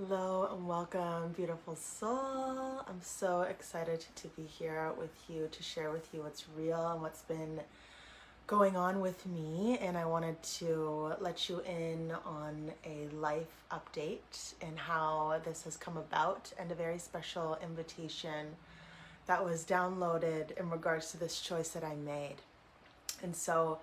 Hello and welcome, beautiful soul. I'm so excited to be here with you to share with you what's real and what's been going on with me. And I wanted to let you in on a life update and how this has come about, and a very special invitation that was downloaded in regards to this choice that I made. And so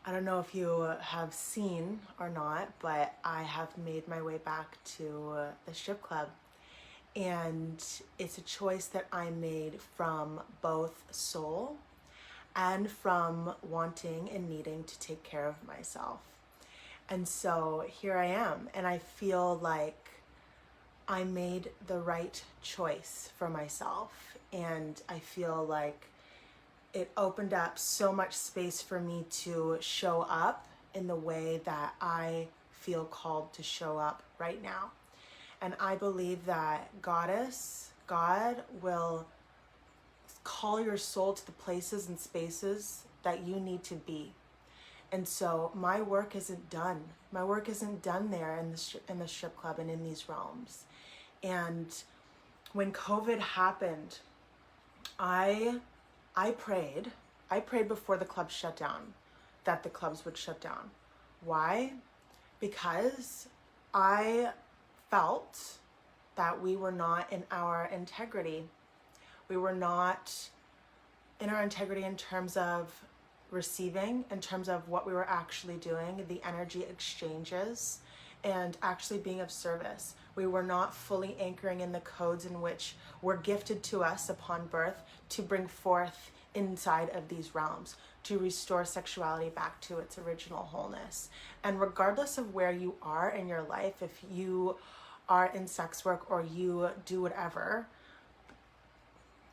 I don't know if you have seen or not, but I have made my way back to the strip club. And it's a choice that I made from both soul and from wanting and needing to take care of myself. And so here I am, and I feel like I made the right choice for myself. And I feel like it opened up so much space for me to show up in the way that I feel called to show up right now. And I believe that God will call your soul to the places and spaces that you need to be. And so my work isn't done. My work isn't done there in the strip club and in these realms. And when COVID happened, I prayed. I prayed before the club shut down that the clubs would shut down. Why? Because I felt that we were not in our integrity. We were not in our integrity in terms of receiving, in terms of what we were actually doing, the energy exchanges, and actually being of service. We were not fully anchoring in the codes in which were gifted to us upon birth to bring forth inside of these realms, to restore sexuality back to its original wholeness. And regardless of where you are in your life, if you are in sex work or you do whatever,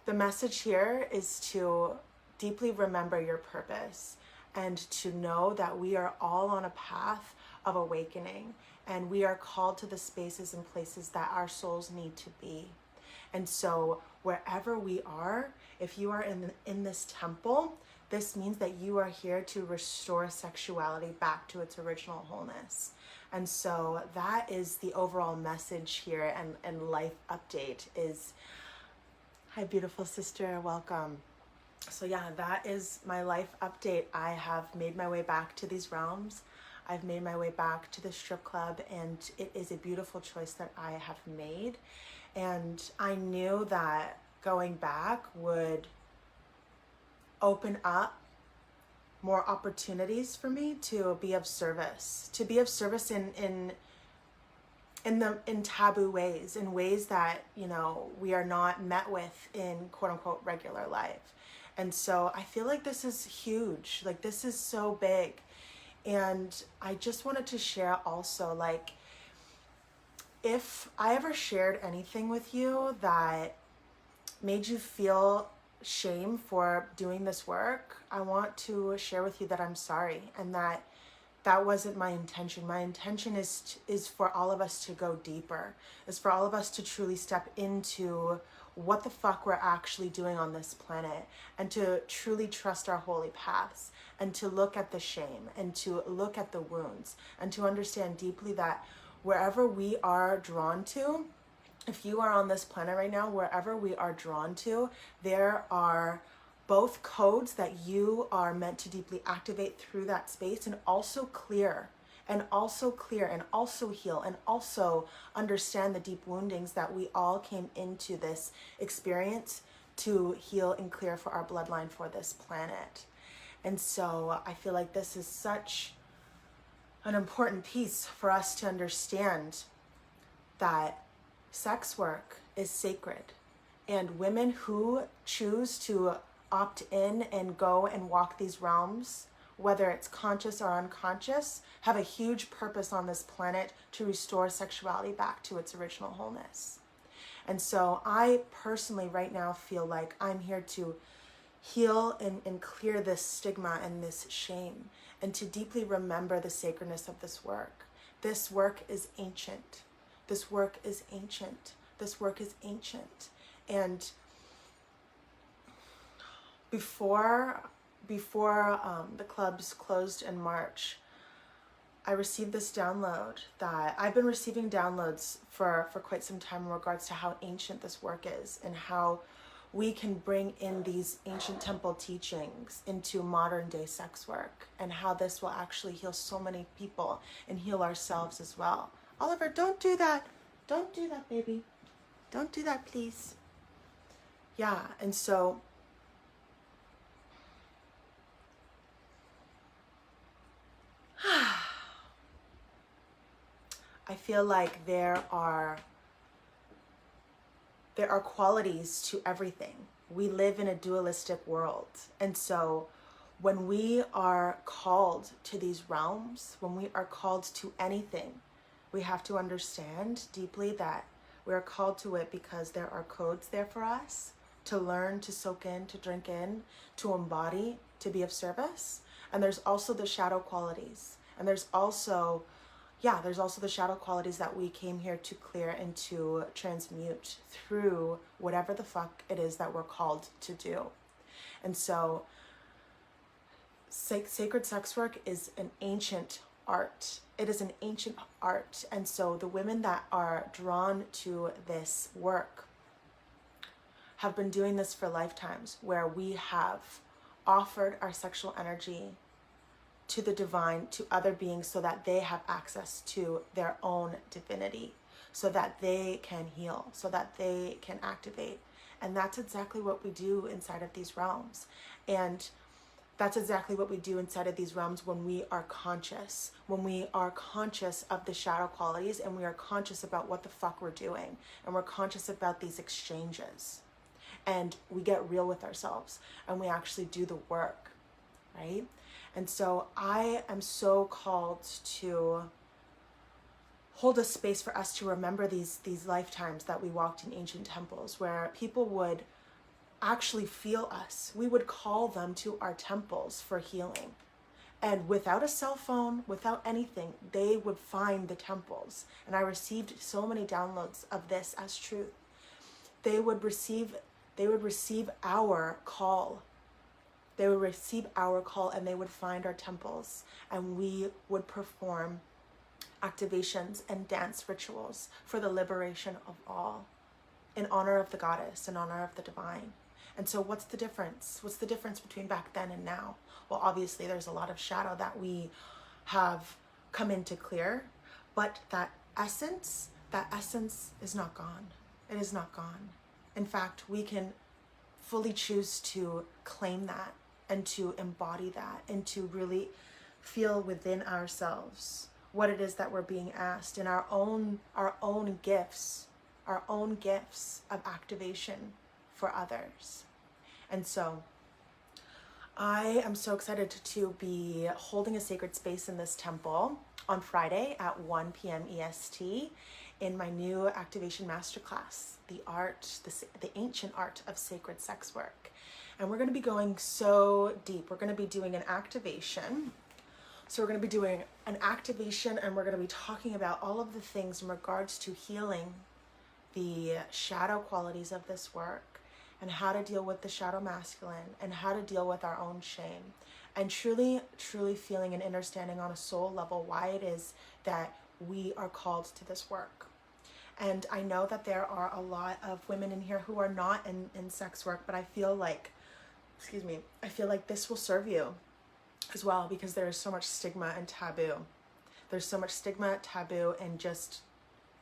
the message here is to deeply remember your purpose and to know that we are all on a path of awakening, and we are called to the spaces and places that our souls need to be. And so wherever we are, if you are in this temple, this means that you are here to restore sexuality back to its original wholeness. And so that is the overall message here, and life update is, hi beautiful sister, welcome. So yeah, that is my life update. I have made my way back to these realms. I've made my way back to the strip club, and it is a beautiful choice that I have made. And I knew that going back would open up more opportunities for me to be of service, in taboo ways, in ways that, we are not met with in quote unquote regular life. And so I feel like this is huge. Like, this is so big. And I just wanted to share also, like, if I ever shared anything with you that made you feel shame for doing this work, I want to share with you that I'm sorry, and that wasn't my intention. My intention is for all of us to go deeper, is for all of us to truly step into what the fuck we're actually doing on this planet, and to truly trust our holy paths, and to look at the shame, and to look at the wounds, and to understand deeply that wherever we are drawn to, if you are on this planet right now, wherever we are drawn to, there are both codes that you are meant to deeply activate through that space, and also clear, and also heal, and also understand the deep woundings that we all came into this experience to heal and clear for our bloodline, for this planet. And so I feel like this is such an important piece for us to understand, that sex work is sacred, and women who choose to opt in and go and walk these realms, whether it's conscious or unconscious, have a huge purpose on this planet to restore sexuality back to its original wholeness. And so I personally right now feel like I'm here to heal and clear this stigma and this shame, and to deeply remember the sacredness of this work. This work is ancient. This work is ancient. This work is ancient. And before the clubs closed in March, I received this download that I've been receiving downloads for quite some time in regards to how ancient this work is and how we can bring in these ancient temple teachings into modern day sex work, and how this will actually heal so many people and heal ourselves as well. Oliver, don't do that. Don't do that, baby. Don't do that, please. Yeah, and so I feel like there are qualities to everything. We live in a dualistic world. And so when we are called to these realms, when we are called to anything, we have to understand deeply that we are called to it because there are codes there for us to learn, to soak in, to drink in, to embody, to be of service. And there's also the shadow qualities. And there's also the shadow qualities that we came here to clear and to transmute through whatever the fuck it is that we're called to do. And so sacred sex work is an ancient art. It is an ancient art. And so the women that are drawn to this work have been doing this for lifetimes, where we have offered our sexual energy to the divine, to other beings, so that they have access to their own divinity, so that they can heal, so that they can activate. And that's exactly what we do inside of these realms. And that's exactly what we do inside of these realms when we are conscious of the shadow qualities, and we are conscious about what the fuck we're doing, and we're conscious about these exchanges, and we get real with ourselves, and we actually do the work, right? And so I am so called to hold a space for us to remember these lifetimes that we walked in ancient temples, where people would actually feel us. We would call them to our temples for healing. And without a cell phone, without anything, they would find the temples. And I received so many downloads of this as truth. They would receive our call. They would receive our call, and they would find our temples, and we would perform activations and dance rituals for the liberation of all, in honor of the goddess, in honor of the divine. And so what's the difference? What's the difference between back then and now? Well, obviously there's a lot of shadow that we have come in to clear, but that essence is not gone. It is not gone. In fact, we can fully choose to claim that and to embody that, and to really feel within ourselves what it is that we're being asked in our own gifts of activation for others. And so I am so excited to be holding a sacred space in this temple on Friday at 1 p.m. EST in my new activation masterclass, the ancient art of sacred sex work. And we're going to be going so deep. We're going to be doing an activation. So we're going to be doing an activation, and we're going to be talking about all of the things in regards to healing the shadow qualities of this work, and how to deal with the shadow masculine, and how to deal with our own shame, and truly feeling and understanding on a soul level why it is that we are called to this work. And I know that there are a lot of women in here who are not in sex work, but I feel like this will serve you as well, because there is so much stigma and taboo. There's so much stigma, taboo, and just,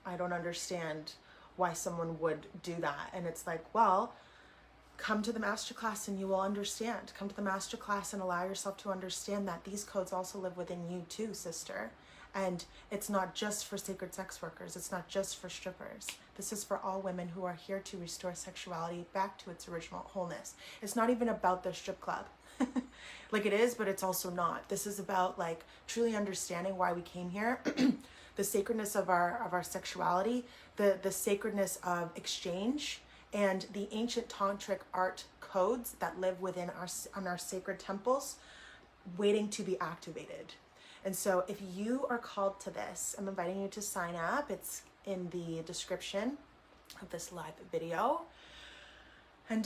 I don't understand why someone would do that. And it's like, well, come to the masterclass and you will understand. Come to the masterclass and allow yourself to understand that these codes also live within you too, sister. And it's not just for sacred sex workers. It's not just for strippers. This is for all women who are here to restore sexuality back to its original wholeness. It's not even about the strip club. Like, it is, but it's also not. This is about like truly understanding why we came here, the sacredness of our sexuality, the sacredness of exchange, and the ancient tantric art codes that live within our sacred temples, waiting to be activated. And so if you are called to this, I'm inviting you to sign up. It's in the description of this live video. And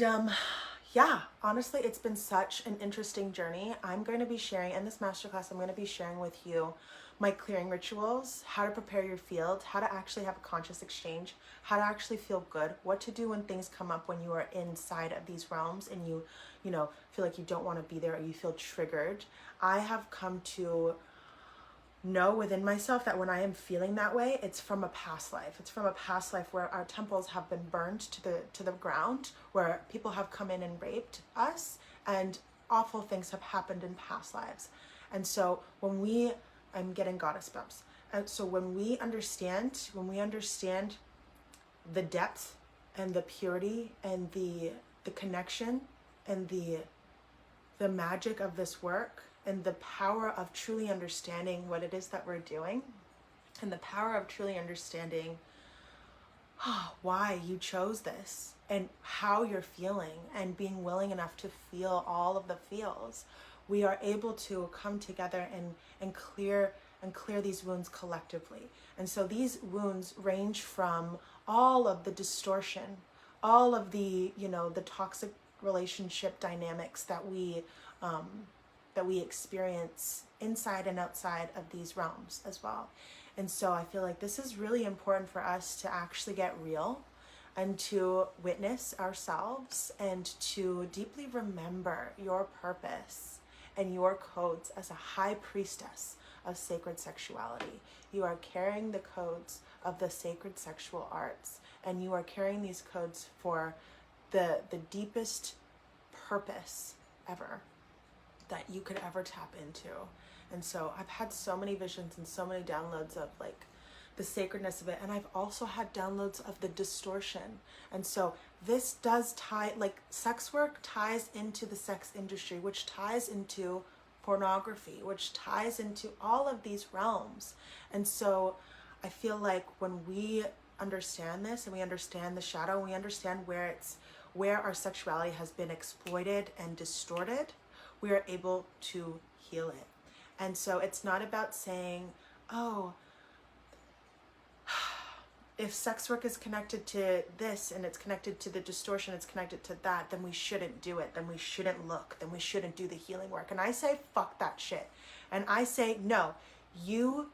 yeah, honestly, it's been such an interesting journey. I'm going to be sharing in this masterclass, I'm going to be sharing with you my clearing rituals, how to prepare your field, how to actually have a conscious exchange, how to actually feel good, what to do when things come up when you are inside of these realms and you know, feel like you don't want to be there or you feel triggered. I have come to know within myself that when I am feeling that way, it's from a past life. It's from a past life where our temples have been burned to the ground, where people have come in and raped us, and awful things have happened in past lives. And so I'm getting goddess bumps. And so when we understand the depth and the purity and the connection and the magic of this work and the power of truly understanding what it is that we're doing and the power of truly understanding why you chose this and how you're feeling and being willing enough to feel all of the feels, we are able to come together and clear these wounds collectively. And so these wounds range from all of the distortion, all of the, you know, the toxic relationship dynamics that we experience inside and outside of these realms as well. And so I feel like this is really important for us to actually get real and to witness ourselves and to deeply remember your purpose and your codes as a high priestess of sacred sexuality. You are carrying the codes of the sacred sexual arts, and you are carrying these codes for the deepest purpose ever that you could ever tap into. And so I've had so many visions and so many downloads of like the sacredness of it, and I've also had downloads of the distortion. And so this does tie, like sex work ties into the sex industry, which ties into pornography, which ties into all of these realms. And so I feel like when we understand this and we understand the shadow, and we understand where our sexuality has been exploited and distorted, we are able to heal it. And so it's not about saying, oh, if sex work is connected to this and it's connected to the distortion, it's connected to that, then we shouldn't do it, then we shouldn't look, then we shouldn't do the healing work. And I say, fuck that shit. And I say, no, you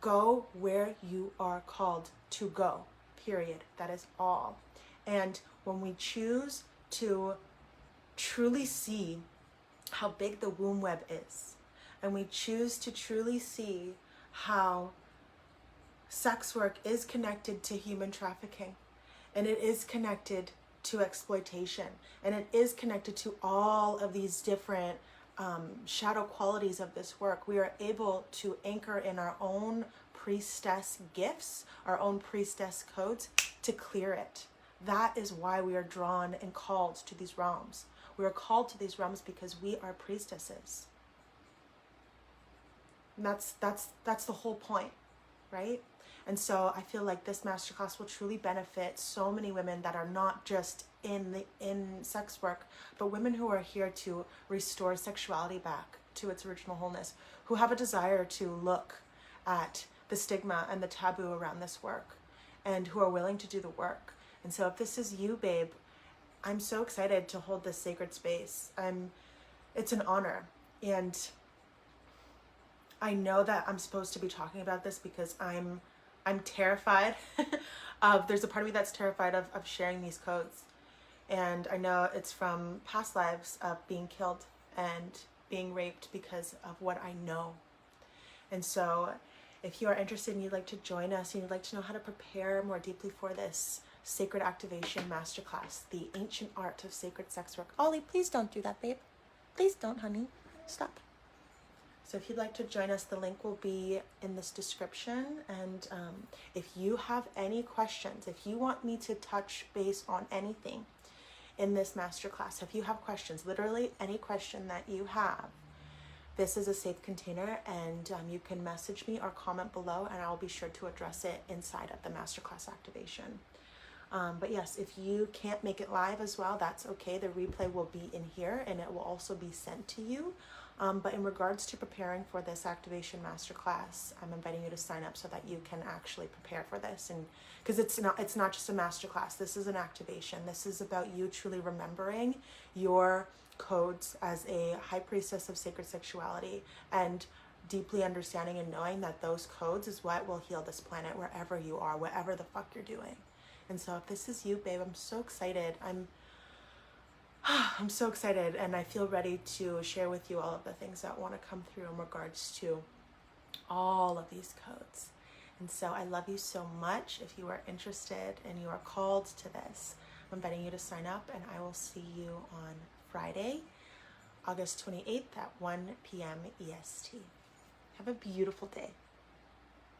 go where you are called to go, period. That is all. And when we choose to truly see how big the womb web is, and we choose to truly see how sex work is connected to human trafficking, and it is connected to exploitation, and it is connected to all of these different shadow qualities of this work, we are able to anchor in our own priestess gifts, our own priestess codes to clear it. That is why we are drawn and called to these realms. We are called to these realms because we are priestesses. And that's the whole point, right? And so I feel like this masterclass will truly benefit so many women that are not just in sex work, but women who are here to restore sexuality back to its original wholeness, who have a desire to look at the stigma and the taboo around this work, and who are willing to do the work. And so if this is you, babe, I'm so excited to hold this sacred space. It's an honor. And I know that I'm supposed to be talking about this because I'm terrified there's a part of me that's terrified of sharing these codes. And I know it's from past lives of being killed and being raped because of what I know. And so if you are interested and you'd like to join us and you'd like to know how to prepare more deeply for this Sacred Activation Masterclass, the ancient art of sacred sex work. Ollie, please don't do that, babe. Please don't, honey. Stop. So if you'd like to join us, the link will be in this description. And if you have any questions, if you want me to touch base on anything in this masterclass, if you have questions, literally any question that you have, this is a safe container, and you can message me or comment below, and I'll be sure to address it inside of the masterclass activation. But yes, if you can't make it live as well, that's okay. The replay will be in here, and it will also be sent to you But in regards to preparing for this activation masterclass, I'm inviting you to sign up so that you can actually prepare for this. And because it's not just a masterclass, this is an activation. This is about you truly remembering your codes as a high priestess of sacred sexuality, and deeply understanding and knowing that those codes is what will heal this planet wherever you are, whatever the fuck you're doing. And so if this is you, babe, I'm so excited. I'm so excited, and I feel ready to share with you all of the things that want to come through in regards to all of these codes. And so I love you so much. If you are interested and you are called to this, I'm inviting you to sign up, and I will see you on Friday, August 28th at 1 p.m. EST. Have a beautiful day.